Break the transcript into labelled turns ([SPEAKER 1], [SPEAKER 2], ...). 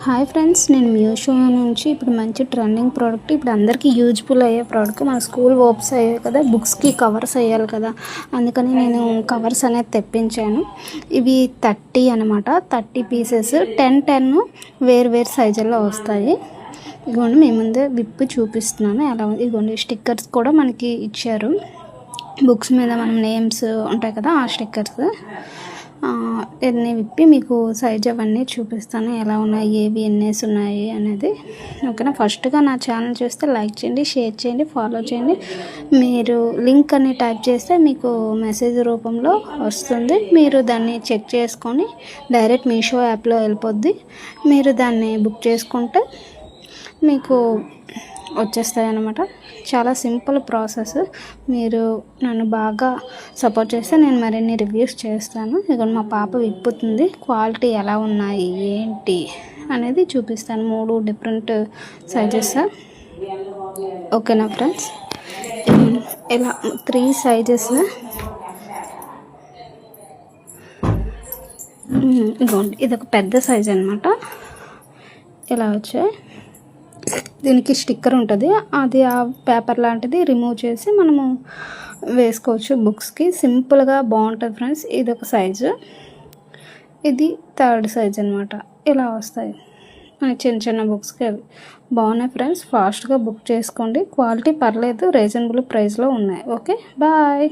[SPEAKER 1] Hi friends, నేను మీషో నుంచి ఇప్పుడు మంచి ట్రెండింగ్ ప్రోడక్ట్, ఇప్పుడు అందరికీ యూజ్ఫుల్ అయ్యే ప్రోడక్ట్. మన స్కూల్ ఓప్స్ అయ్యాయి కదా, బుక్స్కి కవర్స్ వేయాలి కదా, అందుకని నేను కవర్స్ అనేది తెప్పించాను. ఇవి 30 అనమాట, 30 పీసెస్, 10 వేరు సైజుల్లో వస్తాయి. ఇదిగోండి మీ ముందే విప్పి చూపిస్తున్నాను ఎలా ఉంది. ఇదిగోండి స్టిక్కర్స్ కూడా మనకి ఇచ్చారు. బుక్స్ మీద మనం నేమ్స్ ఉంటాయి కదా, ఆ స్టిక్కర్స్. ఎన్ని విప్పి మీకు సైజ్ అవన్నీ చూపిస్తాను, ఎలా ఉన్నాయి, ఏవి ఎన్నేసి ఉన్నాయి అనేది. ఓకేనా. ఫస్ట్గా నా ఛానల్ చూస్తే లైక్ చేయండి, షేర్ చేయండి, ఫాలో చేయండి. మీరు లింక్ అని టైప్ చేస్తే మీకు మెసేజ్ రూపంలో వస్తుంది. మీరు దాన్ని చెక్ చేసుకొని డైరెక్ట్ మీషో యాప్లో వెళ్ళిపోద్ది. మీరు దాన్ని బుక్ చేసుకుంటే మీకు వచ్చేస్తాయి అన్నమాట. చాలా సింపుల్ ప్రాసెస్. మీరు నన్ను బాగా సపోర్ట్ చేస్తే నేను మరిన్ని రివ్యూస్ చేస్తాను. ఇక మా పాప విప్పుతుంది, క్వాలిటీ ఎలా ఉన్నాయి ఏంటి అనేది చూపిస్తాను. 3 డిఫరెంట్ సైజెస్. ఓకేనా ఫ్రెండ్స్, ఇలా 3 సైజెస్. ఇదిగోండి, ఇది ఒక పెద్ద సైజ్ అనమాట. ఇలా వచ్చాయి. దీనికి స్టిక్కర్ ఉంటుంది, అది ఆ పేపర్ లాంటిది రిమూవ్ చేసి మనము వేసుకోవచ్చు బుక్స్కి. సింపుల్గా బాగుంటుంది ఫ్రెండ్స్. ఇది ఒక సైజు, ఇది 3rd సైజ్ అనమాట. ఇలా వస్తాయి చిన్న బుక్స్కి. అవి బాగున్నాయి ఫ్రెండ్స్, ఫాస్ట్గా బుక్ చేసుకోండి. క్వాలిటీ పర్లేదు, రీజనబుల్ ప్రైస్లో ఉన్నాయి. Okay, bye.